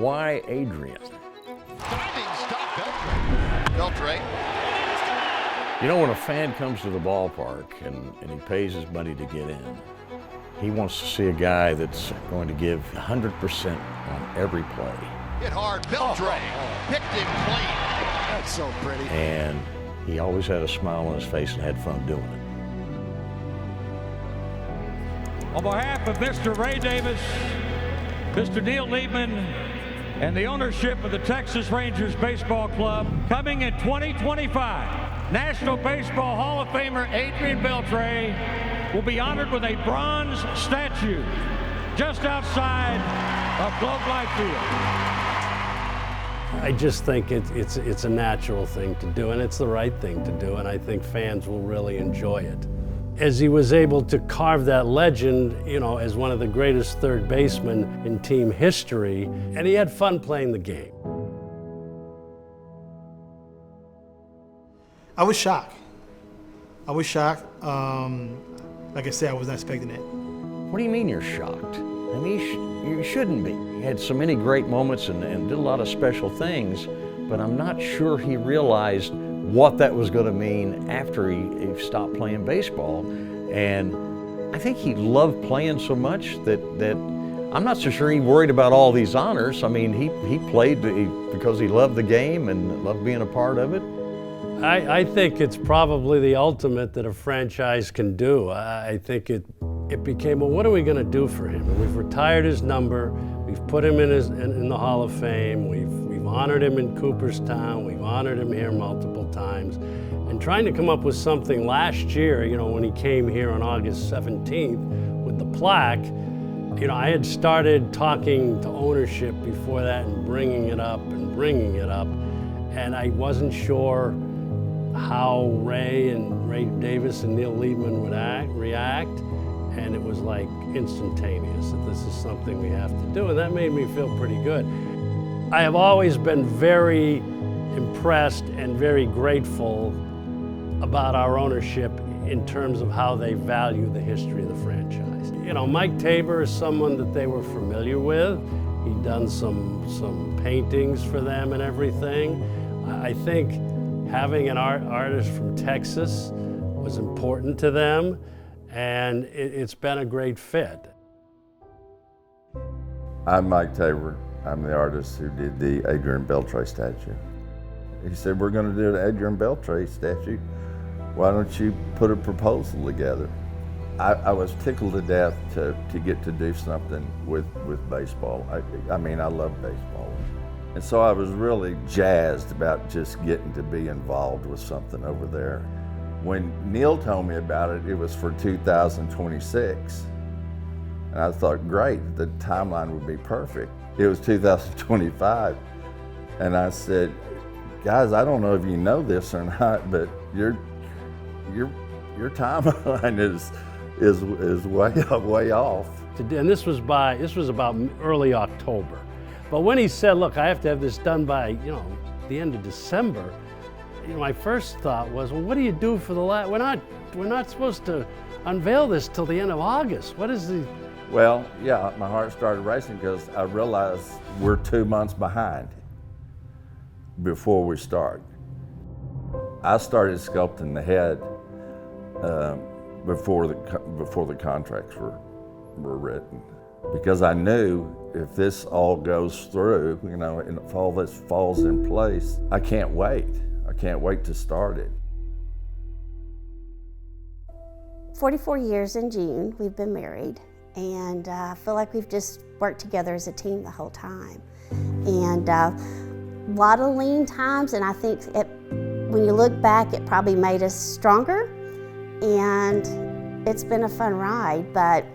Why Adrian? Diving stop, Beltre. Beltre. You know, when a fan comes to the ballpark and he pays his money to get in, he wants to see a guy that's going to give 100% on every play. Hit hard, Beltre. Picked him clean. That's so pretty. And he always had a smile on his face and had fun doing it. On behalf of Mr. Ray Davis, Mr. Neil Liebman, and the ownership of the Texas Rangers Baseball Club, coming in 2025, National Baseball Hall of Famer Adrian Beltré will be honored with a bronze statue just outside of Globe Life Field. I just think it's a natural thing to do, and it's the right thing to do, and I think fans will really enjoy it. As he was able to carve that legend, you know, as one of the greatest third basemen in team history, and he had fun playing the game. I was shocked. Like I said, I was not expecting it. What do you mean you're shocked? I mean, you shouldn't be. He had so many great moments and did a lot of special things, but I'm not sure he realized what that was going to mean after he stopped playing baseball. And I think he loved playing so much that I'm not so sure he worried about all these honors. I mean, he played because he loved the game and loved being a part of it. I think it's probably the ultimate that a franchise can do. I think it became, well, what are we going to do for him? And we've retired his number. We've put him in the Hall of Fame. We've honored him in Cooperstown. We've honored him here multiple times. And trying to come up with something last year, you know, when he came here on August 17th with the plaque, you know, I had started talking to ownership before that and bringing it up. And I wasn't sure how Ray Davis and Neil Liebman would react. And it was like instantaneous that this is something we have to do. And that made me feel pretty good. I have always been very impressed and very grateful about our ownership in terms of how they value the history of the franchise. You know, Mike Tabor is someone that they were familiar with. He'd done some paintings for them and everything. I think having an artist from Texas was important to them, and it's been a great fit. I'm Mike Tabor. I'm the artist who did the Adrian Beltré statue. He said, we're going to do an Adrian Beltré statue. Why don't you put a proposal together? I was tickled to death to get to do something with baseball. I mean, I love baseball. And so I was really jazzed about just getting to be involved with something over there. When Neil told me about it, it was for 2026. And I thought, great, the timeline would be perfect. It was 2025. And I said, guys, I don't know if you know this or not, but your timeline is way off. And this was about early October. But when he said, look, I have to have this done by, you know, the end of December, you know, my first thought was, well, what do you do for the we're not supposed to unveil this till the end of August. What is the... Well, yeah, my heart started racing because I realized we're 2 months behind before we start. I started sculpting the head before the contracts were written, because I knew if this all goes through, you know, and if all this falls in place, I can't wait. I can't wait to start it. 44 years in June, we've been married, and I feel like we've just worked together as a team the whole time. And a lot of lean times, and I think when you look back, it probably made us stronger, and it's been a fun ride, but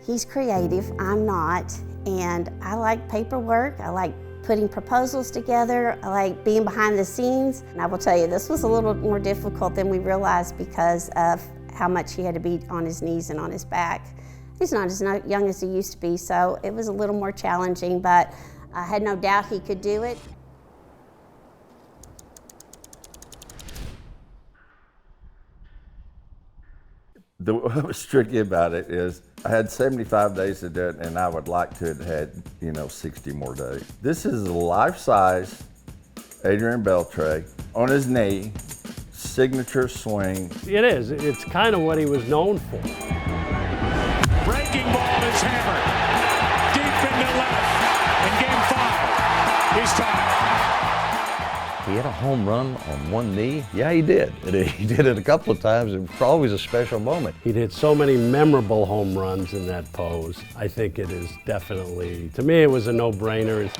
he's creative, I'm not, and I like paperwork, I like putting proposals together, I like being behind the scenes. And I will tell you, this was a little more difficult than we realized because of how much he had to be on his knees and on his back. He's not as young as he used to be, so it was a little more challenging, but I had no doubt he could do it. What was tricky about it is I had 75 days to do it, and I would like to have had, 60 more days. This is a life-size Adrian Beltré on his knee, signature swing. It is. It's kind of what he was known for. Breaking ball is hammered deep into left in Game 5. He's tied. He had a home run on one knee? Yeah, he did. He did it a couple of times. It was always a special moment. He'd hit so many memorable home runs in that pose. I think it is definitely, to me, it was a no-brainer.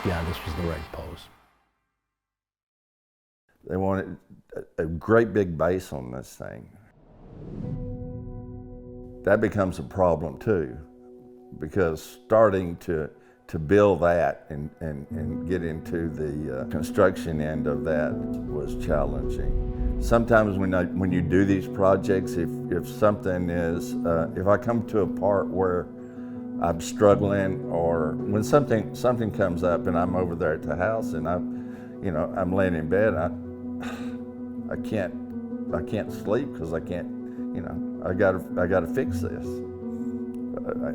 Yeah, this was the right pose. They wanted a great big base on this thing. That becomes a problem too, because starting to build that and get into the construction end of that was challenging. Sometimes when you do these projects, if something is, if I come to a part where I'm struggling, or when something comes up and I'm over there at the house and I'm laying in bed, I can't sleep because I can't, I gotta fix this.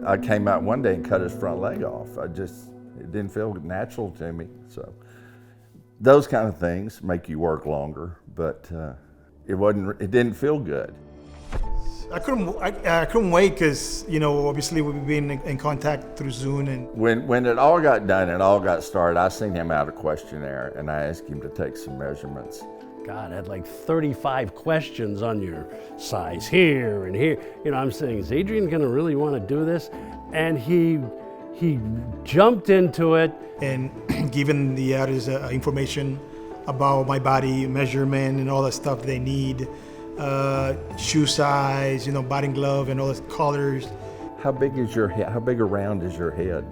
I came out one day and cut his front leg off. It didn't feel natural to me. So those kind of things make you work longer, but it didn't feel good. I couldn't wait because, obviously we've been in contact through Zoom. And when it all got done and all got started, I sent him out a questionnaire and I asked him to take some measurements. God, I had like 35 questions on your size here and here. I'm saying, is Adrian gonna really wanna do this? And he jumped into it. And given the others information about my body, measurement and all the stuff they need, shoe size, batting glove and all the colors. How big is your head? How big around is your head?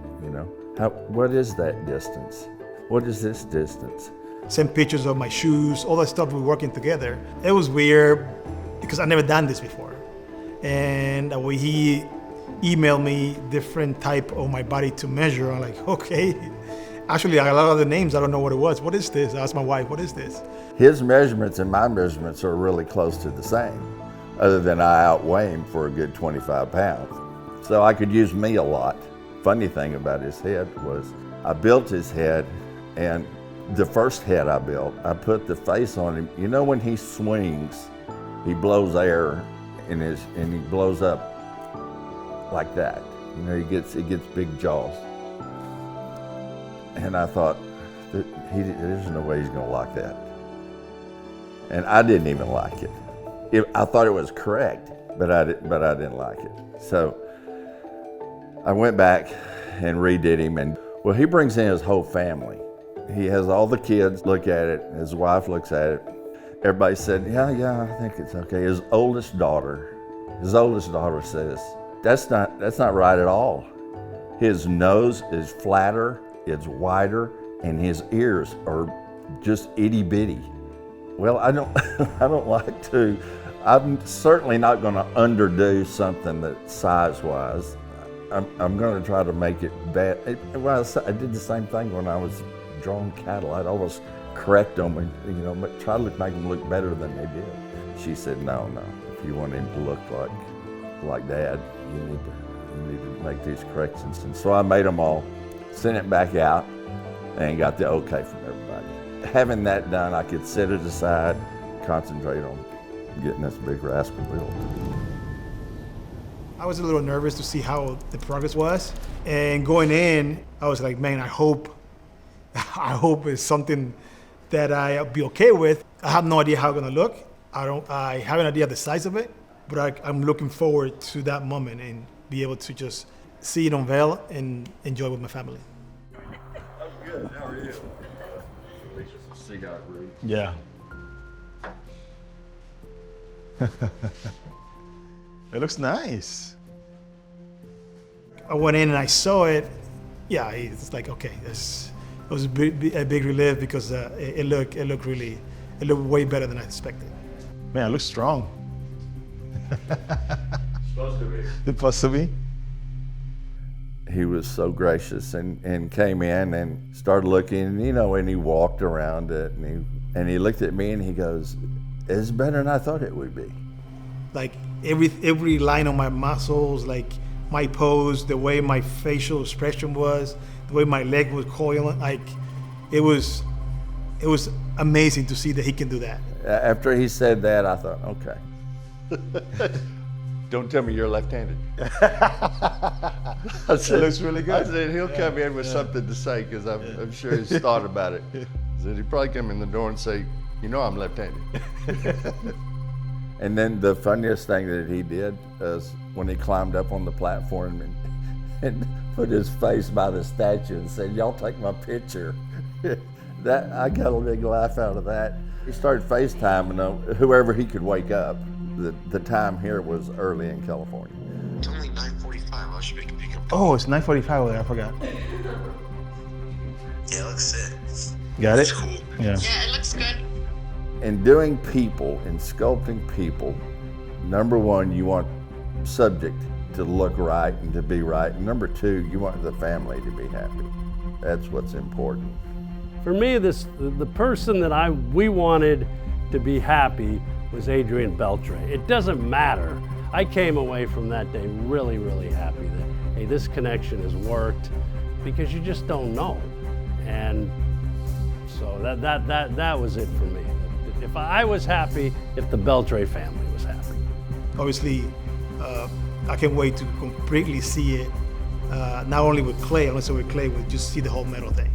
What is that distance? What is this distance? Sent pictures of my shoes, all that stuff. We're working together. It was weird because I never done this before. And he emailed me different type of my body to measure. I'm like, okay. Actually, a lot of the names, I don't know what it was. What is this? I asked my wife, what is this? His measurements and my measurements are really close to the same, other than I outweigh him for a good 25 pounds. So I could use me a lot. Funny thing about his head was I built his head, and the first head I built, I put the face on him. When he swings, he blows air and he blows up like that. He gets big jaws. And I thought, there's no way he's gonna like that. And I didn't even like it. I thought it was correct, but I didn't like it. So I went back and redid him, and he brings in his whole family. He has all the kids look at it, his wife looks at it. Everybody said, yeah, I think it's okay. His oldest daughter says, that's not right at all. His nose is flatter, it's wider, and his ears are just itty bitty. Well, I don't like to. I'm certainly not going to underdo something that size-wise. I'm going to try to make it bad. I did the same thing when I was drawing cattle. I'd always correct them and try to make them look better than they did. She said, no. If you want him to look like Dad, you need to make these corrections. And so I made them all, sent it back out, and got the okay from everybody. Having that done, I could set it aside, concentrate on getting this big rascal built. I was a little nervous to see how the progress was. And going in, I was like, man, I hope it's something that I'll be okay with. I have no idea how it's gonna look. I have an idea of the size of it, but I'm looking forward to that moment and be able to just see it unveil and enjoy with my family. I'm good, how are you? Cigar breathe. Yeah. It looks nice. I went in and I saw it. Yeah, it's like, okay, it was a big relief because it looked way better than I expected. Man, it looks strong. Supposed to be. It's supposed to be. He was so gracious and came in and started looking, and he walked around it and he looked at me and he goes, it's better than I thought it would be. Like every line of my muscles, like my pose, the way my facial expression was, the way my leg was coiling, like it was amazing to see that he can do that. After he said that, I thought, okay. Don't tell me you're left-handed. It looks really good. I said he'll come in with something to say because I'm sure he's thought about it. I said he'd probably come in the door and say, you know I'm left-handed. And then the funniest thing that he did was when he climbed up on the platform and put his face by the statue and said, y'all take my picture. That I got a big laugh out of that. He started FaceTiming whoever he could wake up. The time here was early in California. It's only 9:45. I should make a pick up. Oh, it's 9:45 over there. I forgot. Yeah, it looks sick. Got it? Cool. Yeah. Yeah, it looks good. In doing people, in sculpting people, number one, you want subject to look right and to be right. And number two, you want the family to be happy. That's what's important. For me, the person that we wanted to be happy was Adrian Beltré. It doesn't matter. I came away from that day really, really happy that, hey, this connection has worked, because you just don't know. And so that was it for me. If I was happy, if the Beltre family was happy. Obviously, I can't wait to completely see it, not only with clay, also with clay, but just see the whole metal thing.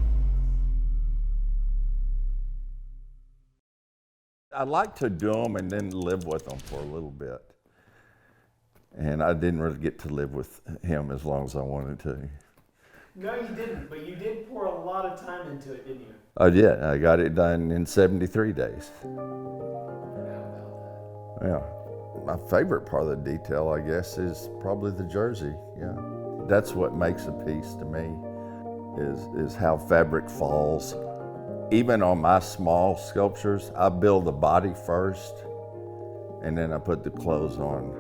I like to do them and then live with them for a little bit. And I didn't really get to live with him as long as I wanted to. No, you didn't, but you did pour a lot of time into it, didn't you? I did. I got it done in 73 days. Yeah. My favorite part of the detail, I guess, is probably the jersey. Yeah. That's what makes a piece to me, is how fabric falls. Even on my small sculptures, I build the body first, and then I put the clothes on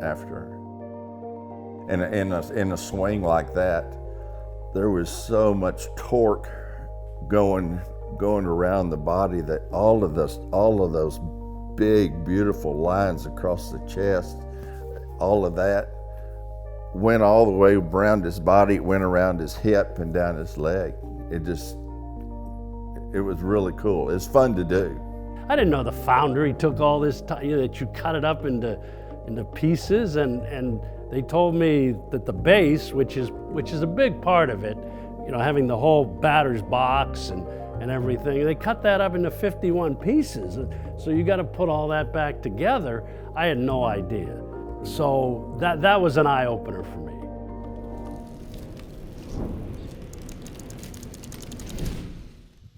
after. And in a swing like that, there was so much torque going around the body that all of those big, beautiful lines across the chest, all of that went all the way around his body, went around his hip and down his leg. It was really cool. It's fun to do. I didn't know the foundry took all this time, that you cut it up into pieces, and they told me that the base, which is a big part of it, having the whole batter's box and everything, they cut that up into 51 pieces. So you got to put all that back together. I had no idea. So that was an eye-opener for me.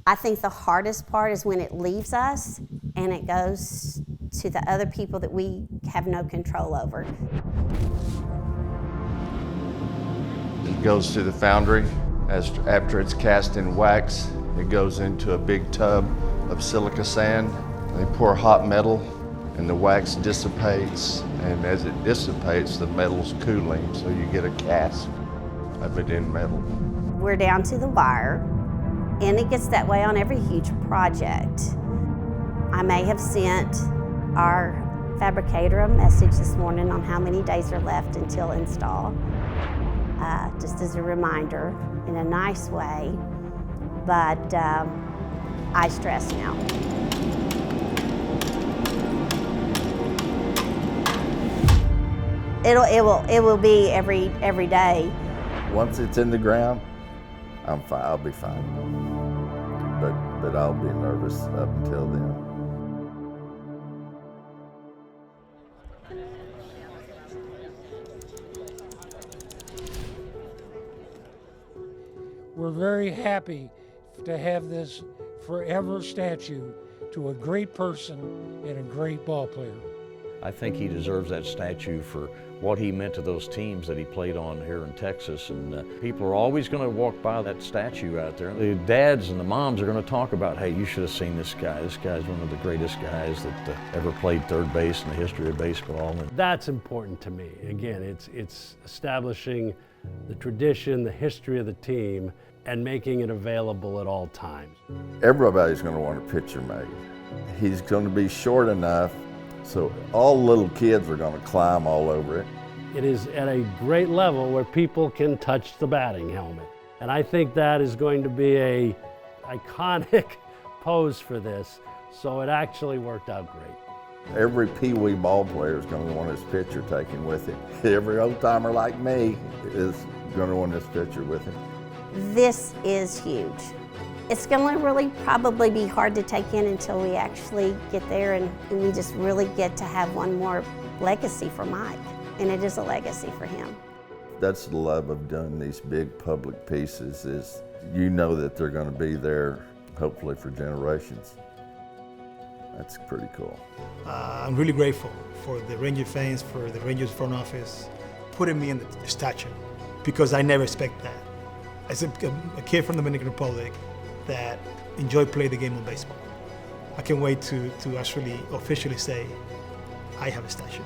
I think the hardest part is when it leaves us and it goes to the other people that we have no control over. It goes to the foundry. After it's cast in wax, it goes into a big tub of silica sand. They pour hot metal and the wax dissipates, and as it dissipates, the metal's cooling, so you get a cast of it in metal. We're down to the wire. And it gets that way on every huge project. I may have sent our fabricator a message this morning on how many days are left until install, just as a reminder in a nice way, but I stress now. It will be every day. Once it's in the ground, I'm fine. I'll be fine. But I'll be nervous up until then. We're very happy to have this forever statue to a great person and a great ball player. I think he deserves that statue for what he meant to those teams that he played on here in Texas, and people are always going to walk by that statue out there. The dads and the moms are going to talk about, hey, you should have seen this guy. This guy's one of the greatest guys that ever played third base in the history of baseball. And that's important to me. Again, it's establishing the tradition, the history of the team, and making it available at all times. Everybody's going to want a picture made. He's going to be short enough So all little kids are going to climb all over it. It is at a great level where people can touch the batting helmet. And I think that is going to be a iconic pose for this. So it actually worked out great. Every Pee-wee ball player is going to want his picture taken with him. Every old-timer like me is going to want this picture with him. This is huge. It's going to really probably be hard to take in until we actually get there and we just really get to have one more legacy for Mike. And it is a legacy for him. That's the love of doing these big public pieces, is you know that they're going to be there hopefully for generations. That's pretty cool. I'm really grateful for the Ranger fans, for the Rangers front office, putting me in the statue, because I never expect that. As a kid from the Dominican Republic that enjoyed playing the game of baseball, I can't wait to actually officially say, I have a statue.